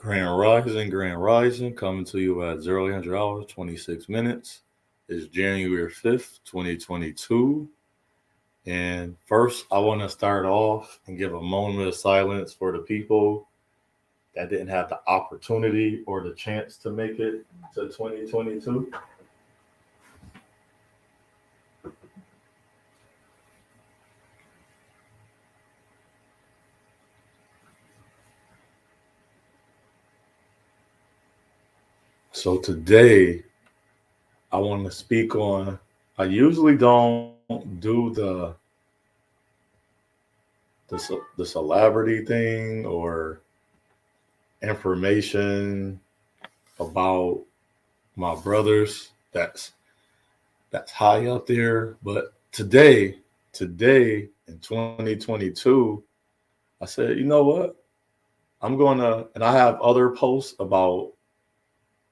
Grand Rising, coming to you at 0800 hours, 26 minutes. It's January 5th, 2022. And first, I want to start off and give a moment of silence for the people that didn't have the opportunity or the chance to make it to 2022. So today, I want to speak on. I usually don't do the celebrity thing or information about my brothers that's high up there. But today in 2022, I said, you know what? I'm gonna, and I have other posts about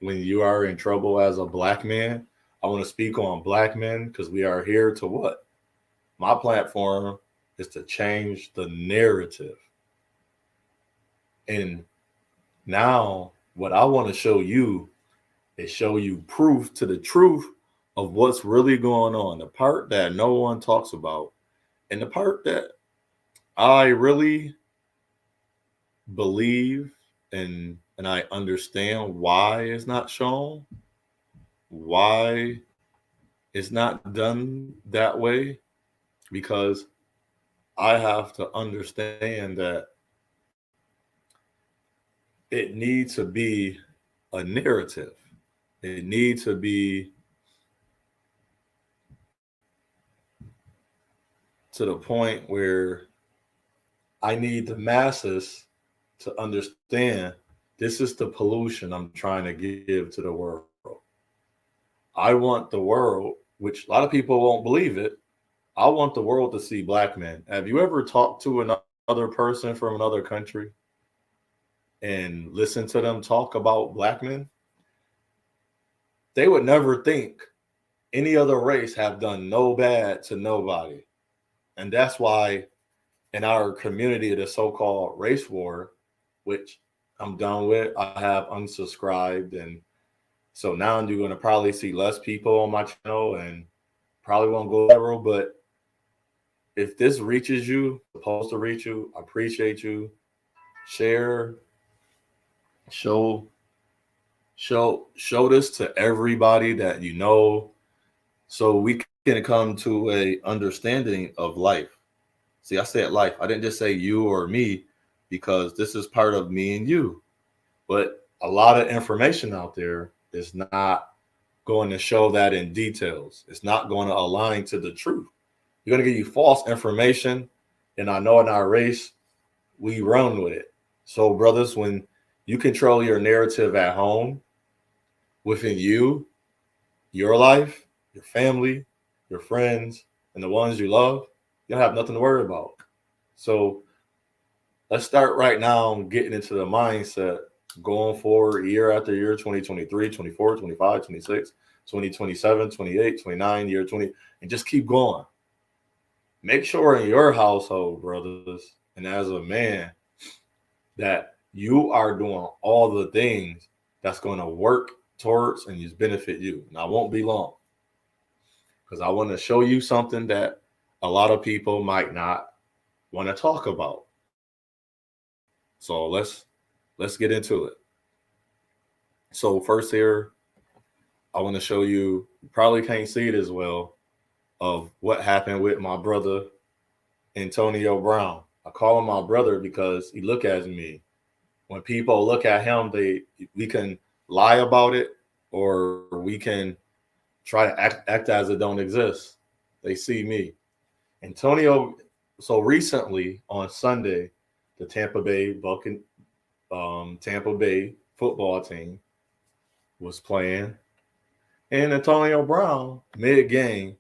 when you are in trouble as a black man. I want to speak on black men because we are here to what? My platform is to change the narrative. And now what I want to show you is show you proof to the truth of what's really going on, the part that no one talks about, and the part that I really believe and I understand why it's not shown, why it's not done that way, because I have to understand that it needs to be a narrative. It needs to be to the point where I need the masses to understand this is the pollution I'm trying to give to the world. I want the world, which a lot of people won't believe it, I want the world to see black men. Have you ever talked to another person from another country and listened to them talk about black men? They would never think any other race have done no bad to nobody. And that's why in our community, the so-called race war, which I'm done with, I have unsubscribed. And so now you're going to probably see less people on my channel and probably won't go viral. But if this reaches you, supposed to reach you, I appreciate you. Share, show, show this to everybody that you know, so we can come to a understanding of life. See, I said life. I didn't just say you or me, because this is part of me and you. But a lot of information out there is not going to show that in details. It's not going to align to the truth. You're going to give you false information. And I know in our race, we run with it. So, brothers, when you control your narrative at home, within you, your life, your family, your friends, and the ones you love, you don't have nothing to worry about. So let's start right now getting into the mindset going forward year after year, 2023, 24, 25, 26, 2027, 28, 29, year 20, and just keep going. Make sure in your household, brothers, and as a man, that you are doing all the things that's going to work towards and just benefit you. And I won't be long, because I want to show you something that a lot of people might not want to talk about. So let's get into it. So first here, I want to show you, probably can't see it as well, of what happened with my brother Antonio Brown. I call him my brother because he look at me. When people look at him, we can lie about it, or we can try to act as it don't exist. They see me. Antonio, so recently on Sunday, the Tampa Bay football team was playing, and Antonio Brown mid game,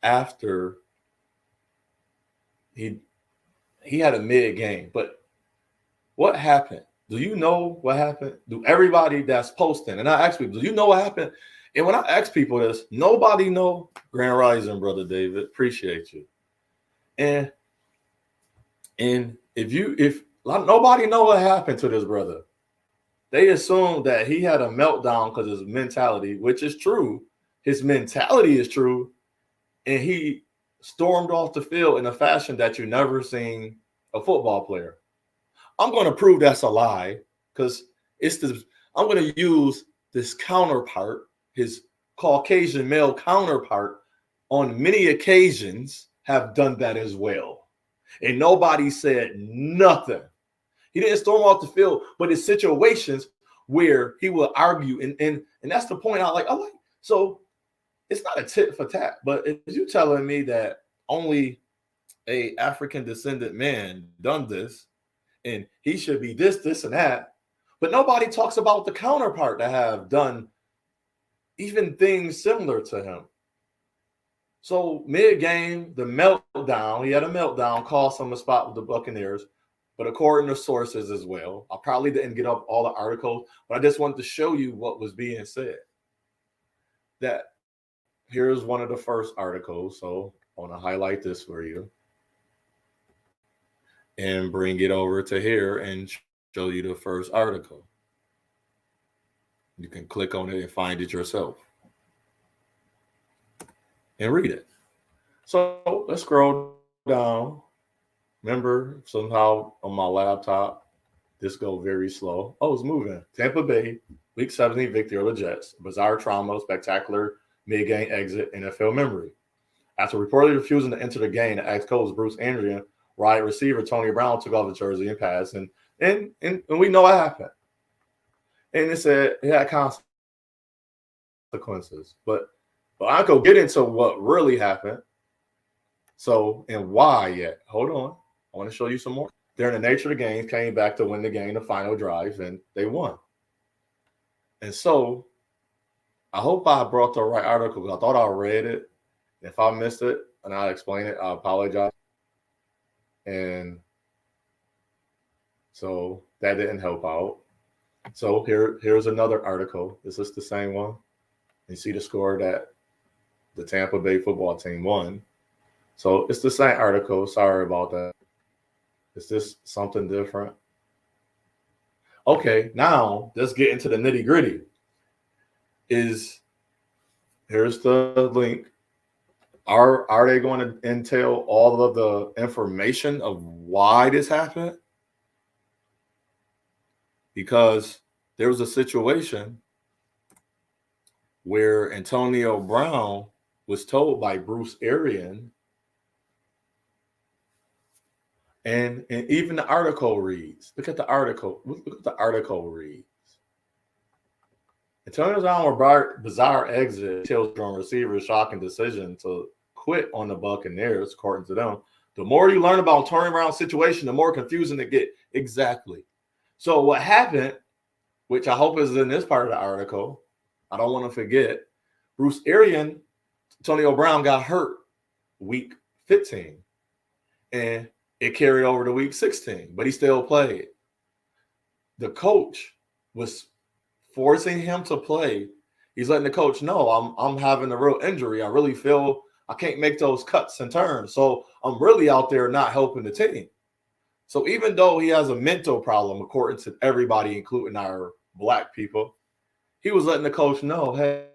after he had a mid game, but what happened? Do you know what happened? Do everybody that's posting, and I ask people, do you know what happened? And when I ask people this, nobody know. Grand Rising, brother David, appreciate you. And if nobody know what happened to this brother, they assumed that he had a meltdown because his mentality, which is true. His mentality is true. And he stormed off the field in a fashion that you never seen a football player. I'm going to prove that's a lie because I'm going to use this counterpart, his Caucasian male counterpart, on many occasions have done that as well. And nobody said nothing. He didn't storm off the field, but in situations where he will argue, and that's the point I like. So it's not a tit for tat, but if you telling me that only a African descendant man done this, and he should be this, and that, but nobody talks about the counterpart that have done even things similar to him. So mid-game, the meltdown, he had a meltdown, cost him a spot with the Buccaneers, but according to sources as well, I probably didn't get up all the articles, but I just wanted to show you what was being said. That here's one of the first articles, so I want to highlight this for you and bring it over to here and show you the first article. You can click on it and find it yourself and read it. So let's scroll down. Remember, somehow on my laptop, this go very slow. Oh, it's moving. Tampa Bay, Week 17 victory over the Jets. Bizarre trauma, spectacular mid-game exit, NFL memory. After reportedly refusing to enter the game, the ex-coach Bruce Arians, wide receiver Tony Brown took off the jersey and passed, and we know what happened. And it said it had consequences. But I could get into what really happened. So, and why yet? Hold on. I want to show you some more. During the nature of the game, came back to win the game, the final drive, and they won. And so, I hope I brought the right article because I thought I read it. If I missed it and I'll explain it, I apologize. And so that didn't help out. So here's another article. Is this the same one? You see the score that the Tampa Bay football team won. So it's the same article. Sorry about that. Is this something different? Okay, now let's get into the nitty gritty. Here's the link. Are they going to entail all of the information of why this happened? Because there was a situation where Antonio Brown was told by Bruce Arians, and even the article reads. Look at the article. Look at the article reads. Antonio Brown bizarre exit tells from receiver's shocking decision to quit on the Buccaneers, according to them. The more you learn about Antonio Brown's situation, the more confusing it gets. Exactly. So what happened, which I hope is in this part of the article, I don't want to forget, Bruce Arians, Antonio Brown got hurt week 15. And it carried over to week 16, but he still played. The coach was forcing him to play. He's letting the coach know, I'm having a real injury. I really feel I can't make those cuts and turns. So I'm really out there not helping the team. So even though he has a mental problem, according to everybody, including our black people, he was letting the coach know, hey,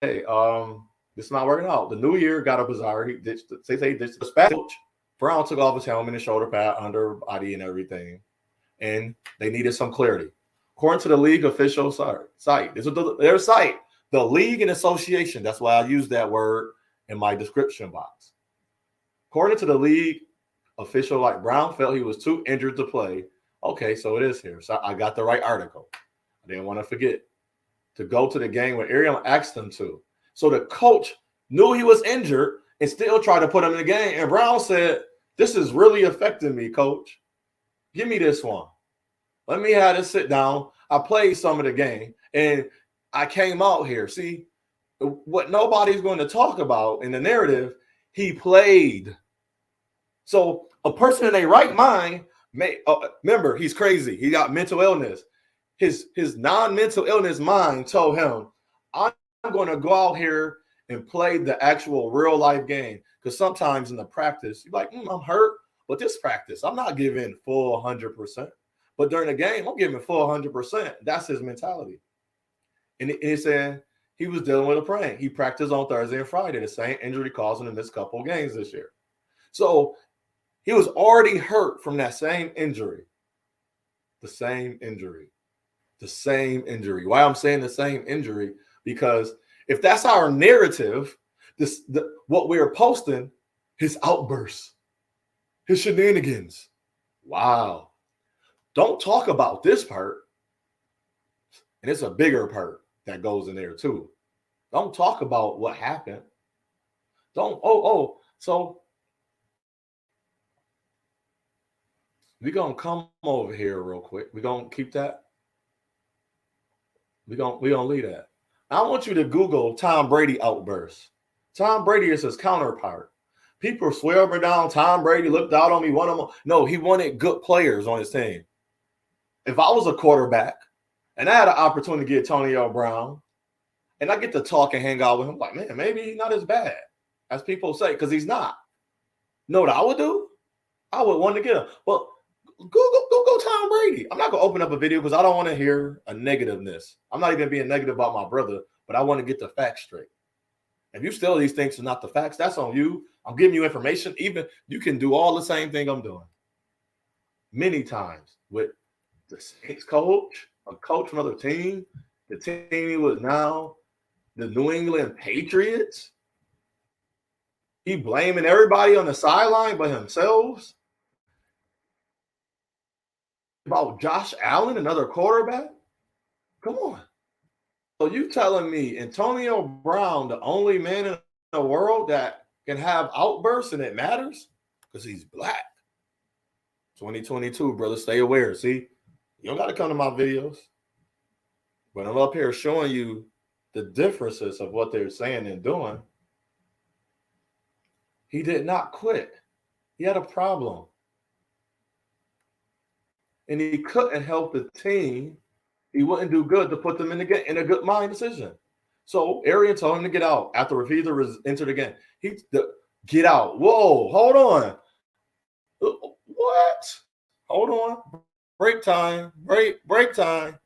this is not working out. The new year got a bizarre. He ditched the coach. Brown took off his helmet and shoulder pad, underbody, and everything. And they needed some clarity. According to the league official site, this is their site, the league and association. That's why I use that word in my description box. According to the league official, like Brown felt he was too injured to play. Okay, so it is here. So I got the right article. I didn't want to forget to go to the game where Arians asked him to. So the coach knew he was injured and still tried to put him in the game. And Brown said, this is really affecting me, coach. Give me this one. Let me have this sit down. I played some of the game, and I came out here. See, what nobody's going to talk about in the narrative, he played. So a person in their right mind may remember he's crazy. He got mental illness. His non-mental illness mind told him, I'm going to go out here and play the actual real life game. Because sometimes in the practice, you're like, I'm hurt, but this practice, I'm not giving full 100%. But during the game, I'm giving full 100%. That's his mentality. And he's saying he was dealing with a prank. He practiced on Thursday and Friday. The same injury caused him to miss a couple of games this year. So he was already hurt from that same injury. The same injury. Why I'm saying the same injury? Because if that's our narrative, what we're posting, his outbursts, his shenanigans. Wow. Don't talk about this part. And it's a bigger part that goes in there too. Don't talk about what happened. So we're going to come over here real quick. We're going to keep that. We're going to leave that. I want you to Google Tom Brady outbursts. Tom Brady is his counterpart. People swear up and down, Tom Brady looked out on me, won them. No, he wanted good players on his team. If I was a quarterback and I had an opportunity to get Antonio Brown and I get to talk and hang out with him, like, man, maybe he's not as bad as people say, because he's not. Know what I would do? I would want to get him. Well, go Tom Brady. I'm not going to open up a video because I don't want to hear a negativeness. I'm not even being negative about my brother, but I want to get the facts straight. If you still these things are not the facts, that's on you. I'm giving you information. Even you can do all the same thing I'm doing. Many times with the Saints coach, a coach from another team, the team he was now, the New England Patriots. He blaming everybody on the sideline but himself. About Josh Allen, another quarterback? Come on. So you telling me Antonio Brown, the only man in the world that can have outbursts and it matters? Because he's black. 2022, brother, stay aware. See, you don't got to come to my videos. But I'm up here showing you the differences of what they're saying and doing. He did not quit. He had a problem. And he couldn't help the team. He wouldn't do good to put them in a good mind decision. So Arian told him to get out after Rafida entered again. Get out. Whoa, hold on. What? Hold on. Break time. Break time.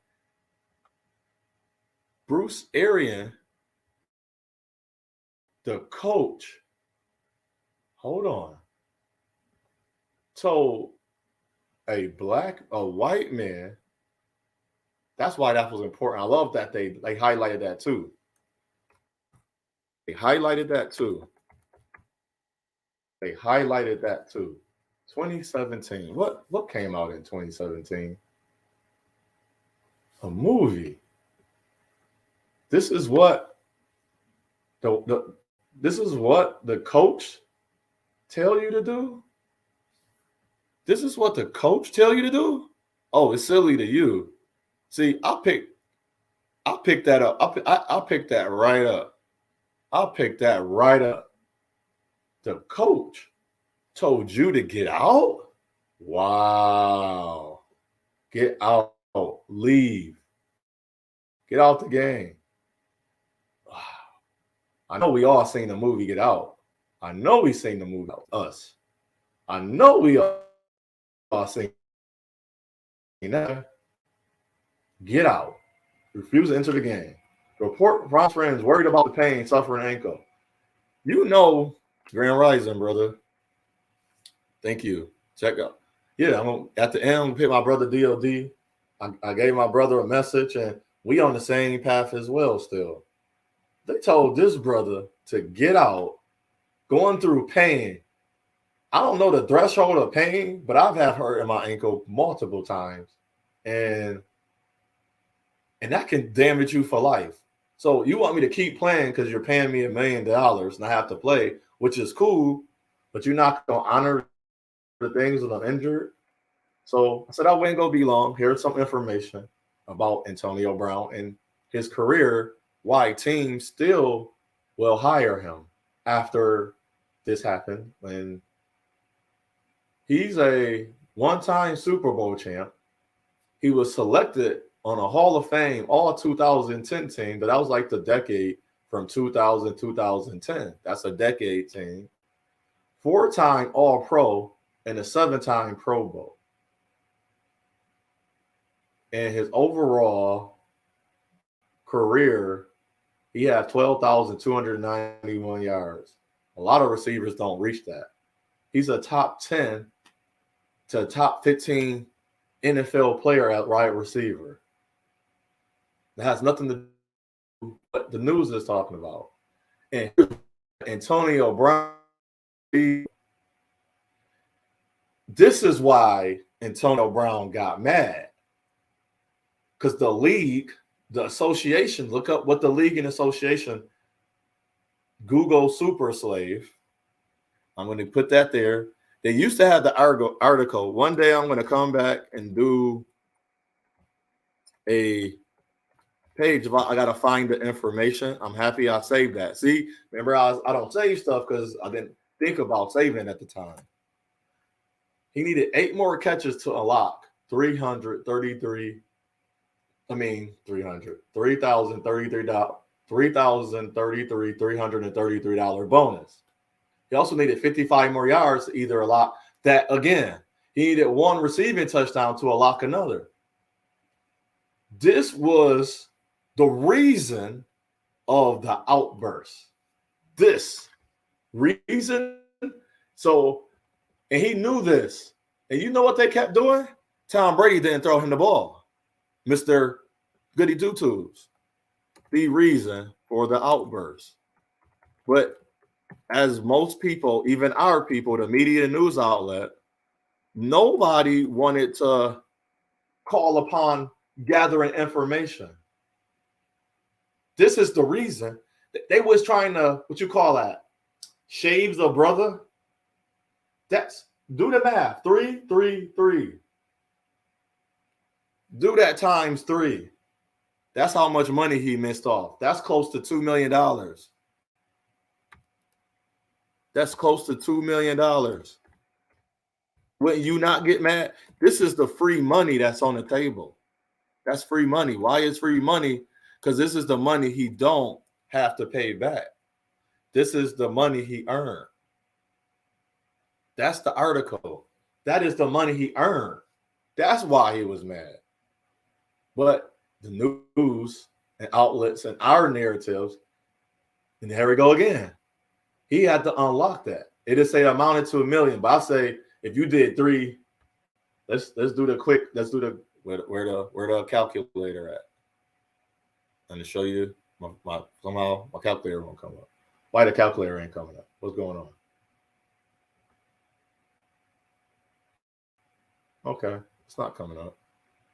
Bruce Arian, the coach, hold on, told a white man. That's why that was important. I love that they highlighted that too. They highlighted that too. 2017. What came out in 2017? A movie. This is what this is what the coach tell you to do. This is what the coach tell you to do. Oh, it's silly to you. See, I'll pick that up. I'll pick that right up. I'll pick that right up. The coach told you to get out? Wow. Get out. Leave. Get out the game. Wow. I know we all seen the movie Get Out. I know we seen the movie Us. I know we all seen that. Get out. Refuse to enter the game. Report Ron's friends worried about the pain, suffering ankle. You know, Grand Rising, brother. Thank you. Check out. Yeah, at the end, I'm gonna pick my brother DOD. I gave my brother a message, and we on the same path as well still. They told this brother to get out, going through pain. I don't know the threshold of pain, but I've had hurt in my ankle multiple times. And that can damage you for life. So you want me to keep playing because you're paying me $1 million and I have to play, which is cool, but you're not going to honor the things that I'm injured. So I said, I wasn't going to be long. Here's some information about Antonio Brown and his career, why teams still will hire him after this happened. And he's a one-time Super Bowl champ. He was selected on a Hall of Fame all 2010 team, but that was like the decade from 2000 2010. That's a decade team. 4-time All-Pro and a 7-time Pro Bowl. and his overall career, he had 12,291 yards. A lot of receivers don't reach that. He's a top 10 to top 15 NFL player at wide receiver. That has nothing to do with what the news is talking about. And Antonio Brown, this is why Antonio Brown got mad. Because the league, the association, look up what the league and association, Google Super Slave. I'm going to put that there. They used to have the article. One day I'm going to come back and do a page about, I got to find the information. I'm happy I saved that. See, remember I don't save stuff because I didn't think about saving at the time. He needed 8 more catches to unlock $333 bonus. He also needed 55 more yards to either unlock that again. He needed 1 receiving touchdown to unlock another. This was the reason of the outburst. This reason. So, and he knew this. And you know what they kept doing? Tom Brady didn't throw him the ball. Mr. Goody Two-Twos. The reason for the outburst. But as most people, even our people, the media news outlet, nobody wanted to call upon gathering information. This is the reason. They was trying to, what you call that? Shaves a brother? That's, do the math. 3, 3, 3. Do that times 3. That's how much money he missed off. That's close to $2 million. That's close to $2 million. Wouldn't you not get mad? This is the free money that's on the table. That's free money. Why is free money? Because this is the money he don't have to pay back. This is the money he earned. That's the article. That is the money he earned. That's why he was mad. But the news and outlets and our narratives, and there we go again. He had to unlock that. It didn't say it amounted to $1 million, but I say if you did 3, let's do the quick. Let's do the where the calculator at. And to show you somehow my calculator won't come up. Why the calculator ain't coming up? What's going on? Okay, it's not coming up.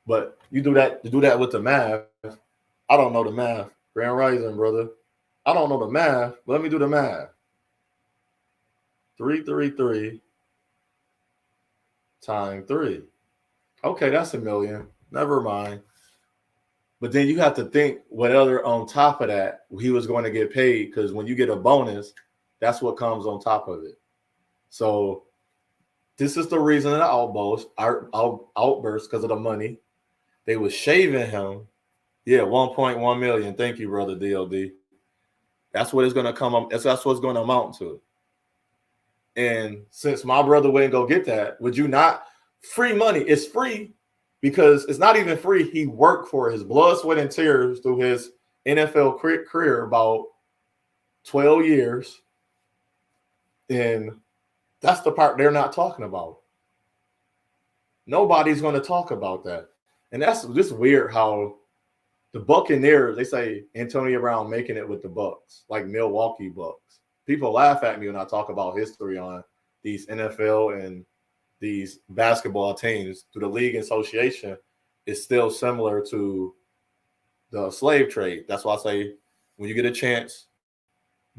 But you do that with the math. I don't know the math. Grand Rising, brother. I don't know the math, but let me do the math. 333 times 3. Okay, that's $1 million. Never mind. But then you have to think what other on top of that he was going to get paid, because when you get a bonus, that's what comes on top of it. So this is the reason of the outburst because of the money. They was shaving him. Yeah, 1.1 million. Thank you, brother DLD. That's what it's going to come up. That's what it's going to amount to. And since my brother wouldn't go get that, would you not? Free money. It's free because it's not even free. He worked for his blood, sweat, and tears through his NFL career, about 12 years. And that's the part they're not talking about. Nobody's going to talk about that. And that's just weird how the Buccaneers, they say Antonio Brown making it with the Bucs, like Milwaukee Bucks. People laugh at me when I talk about history on these NFL and these basketball teams. Through the league association, is still similar to the slave trade. That's why I say when you get a chance,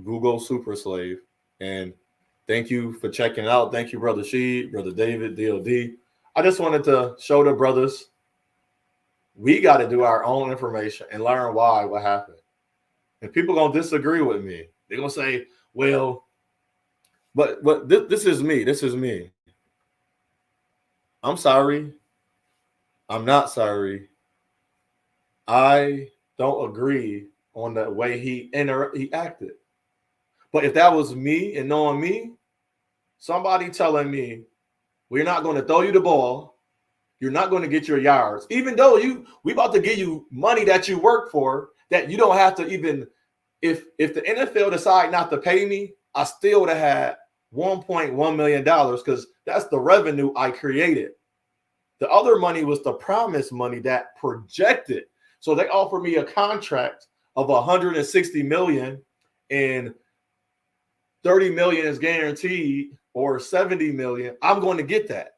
Google Super Slave. And thank you for checking out. Thank you, Brother Sheed, Brother David, DOD. I just wanted to show the brothers we got to do our own information and learn what happened. And people going to disagree with me. They're going to say, well, but this is me. This is me. I'm sorry. I'm not sorry. I don't agree on the way he acted. But if that was me and knowing me, somebody telling me, we're not going to throw you the ball, You're not going to get your yards, even though we about to give you money that you work for that you don't have to even. If the NFL decide not to pay me, I still would have had $1.1 million because that's the revenue I created. The other money was the promise money that projected. So they offered me a contract of 160 million and 30 million is guaranteed, or 70 million. I'm going to get that,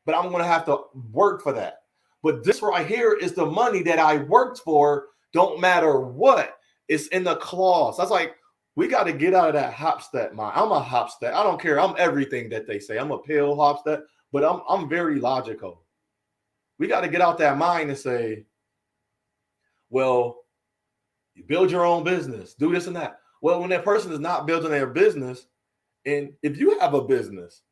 but I'm going to have to work for that. But this right here is the money that I worked for. Don't matter what. It's in the clause. That's like, we got to get out of that Hopstead mind. I'm a Hopstead. I don't care. I'm everything that they say. I'm a pale Hopstead, but I'm very logical. We got to get out that mind and say, well, you build your own business, do this and that. Well, when that person is not building their business, and if you have a business,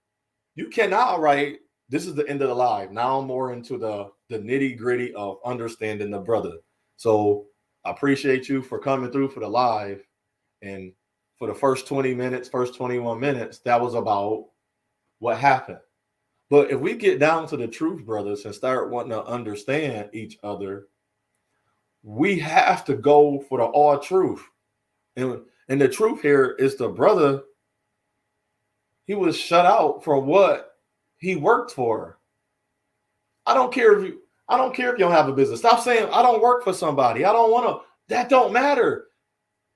you cannot write, this is the end of the live. Now I'm more into the nitty gritty of understanding the brother. So I appreciate you for coming through for the live. And for the first 20 minutes, first 21 minutes, that was about what happened. But if we get down to the truth, brothers, and start wanting to understand each other, we have to go for the all truth. And the truth here is the brother, he was shut out for what he worked for. I don't care if you don't have a business. Stop saying I don't work for somebody. I don't want to. That don't matter.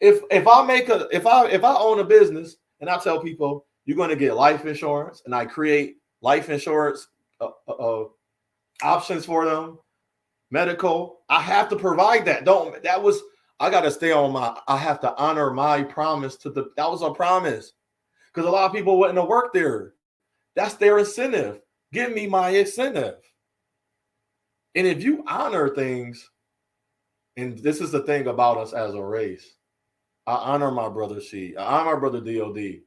If I own a business and I tell people you're going to get life insurance, and I create life insurance options for them, medical, I have to provide that. I got to stay on I have to honor my promise that was a promise, because a lot of people wouldn't have worked there. That's their incentive. Give me my incentive. And if you honor things, and this is the thing about us as a race, I honor my brother She. I honor my brother DOD.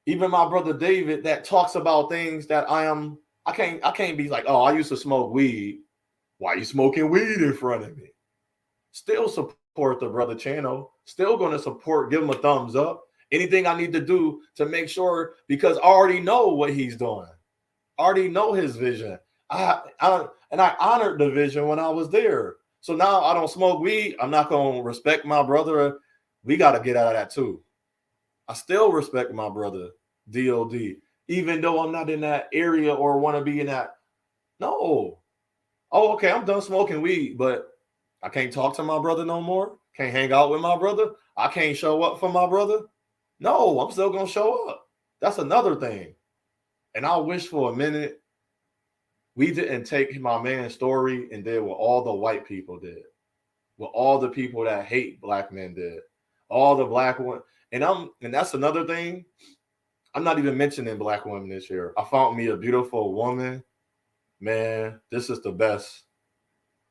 Even my brother David that talks about things that I can't be like, oh, I used to smoke weed. Why are you smoking weed in front of me? Still support the brother channel. Still going to support, give him a thumbs up. Anything I need to do to make sure, because I already know what he's doing. I already know his vision. I honored the vision when I was there. So now I don't smoke weed. I'm not going to respect my brother. We got to get out of that too. I still respect my brother, DOD, even though I'm not in that area or want to be in that. No. Oh, okay, I'm done smoking weed, but I can't talk to my brother no more. Can't hang out with my brother. I can't show up for my brother. No, I'm still going to show up. That's another thing. And I wish for a minute we didn't take my man's story and did what all the white people did, what all the people that hate black men did, all the black women. And that's another thing. I'm not even mentioning black women this year. I found me a beautiful woman. Man, this is the best.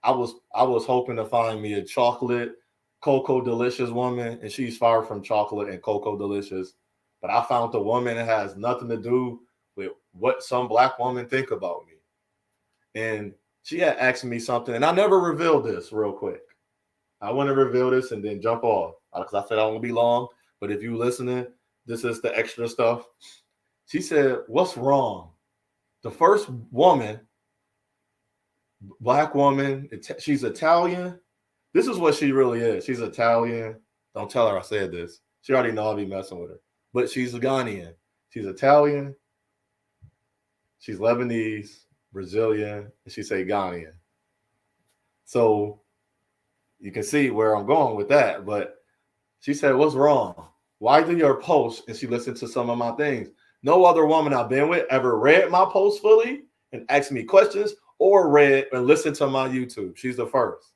I was hoping to find me a chocolate, cocoa delicious woman, and she's far from chocolate and cocoa delicious. But I found a woman that has nothing to do with what some black women think about me. And she had asked me something, and I never revealed this real quick. I want to reveal this and then jump off, because I said I won't be long. But if you listening, this is the extra stuff. She said, "What's wrong?" The first woman, black woman, she's Italian. This is what she really is. She's Italian. Don't tell her I said this. She already know I'll be messing with her. But she's a Ghanaian. She's Italian. She's Lebanese, Brazilian, and she say Ghanaian. So you can see where I'm going with that. But she said, "What's wrong? Why do your posts?" And she listened to some of my things. No other woman I've been with ever read my posts fully and asked me questions or read and listened to my YouTube. She's the first.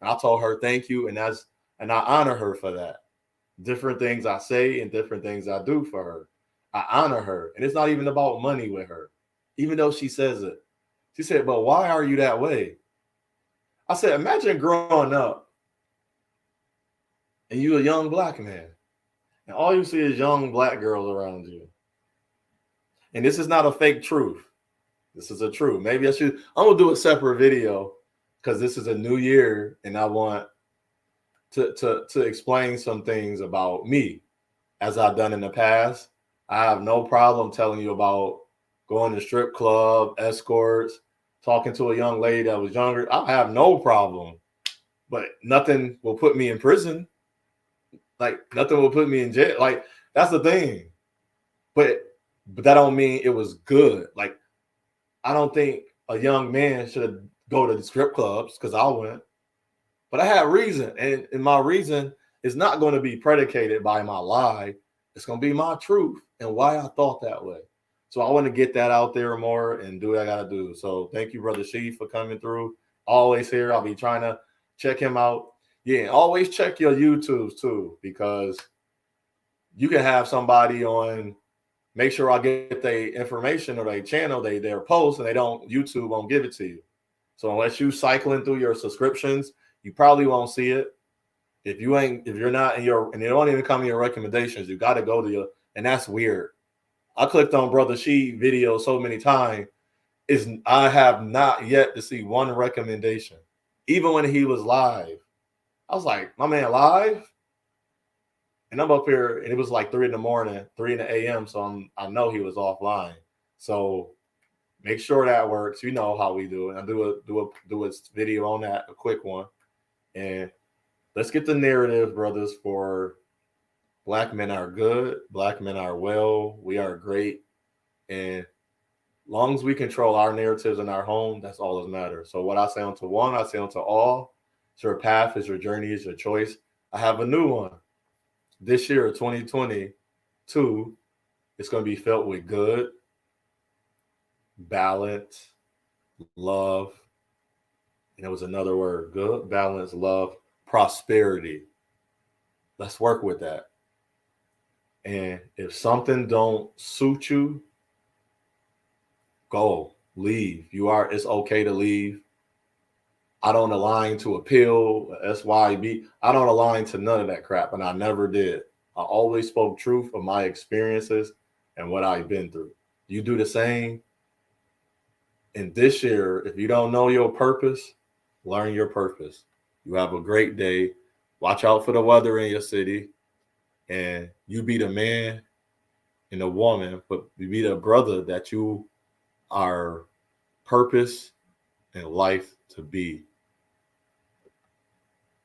And I told her thank you, and I honor her for that. Different things I say and different things I do for her. I honor her. And it's not even about money with her, even though she says it. She said, "But why are you that way?" I said, imagine growing up and you a young black man, and all you see is young black girls around you. And this is not a fake truth. This is a truth. Maybe I'm going to do a separate video because this is a new year and I want to explain some things about me as I've done in the past. I have no problem telling you about going to strip club, escorts. talking to a young lady that was younger, I have no problem. But nothing will put me in prison. Like nothing will put me in jail. Like that's the thing. But that don't mean it was good. Like I don't think a young man should go to the strip clubs because I went. But I had reason, and my reason is not going to be predicated by my lie. It's going to be my truth and why I thought that way. So I want to get that out there more and do what I got to do. So thank you, Brother She, for coming through. Always here. I'll be trying to check him out. Yeah, always check your YouTubes too, because you can have somebody on. Make sure I get their information or their channel, their post, and they don't. YouTube won't give it to you. So unless you cycling through your subscriptions, you probably won't see it. If you're not in your, and it don't even come in your recommendations, you got to go to your, and that's weird. I clicked on Brother She video so many times, I have not yet to see one recommendation. Even when he was live, I was like, my man live? And I'm up here, and it was like 3 in the morning, 3 in the a.m. So I know he was offline. So make sure that works. You know how we do it. I do a video on that, a quick one. And let's get the narrative, brothers, for Black men are good. Black men are well. We are great. And long as we control our narratives in our home, that's all that matters. So what I say unto one, I say unto all. It's your path, it's your journey, it's your choice. I have a new one. This year, 2022, it's going to be filled with good, balance, love. And it was another word, good, balance, love, prosperity. Let's work with that. And if something don't suit you, go, leave. It's okay to leave. I don't align to a pill, SYB. I don't align to none of that crap, and I never did. I always spoke truth of my experiences and what I've been through. You do the same. And this year, if you don't know your purpose, learn your purpose. You have a great day. Watch out for the weather in your city. And you be the man and the woman, but you be the brother that you are purpose and life to be.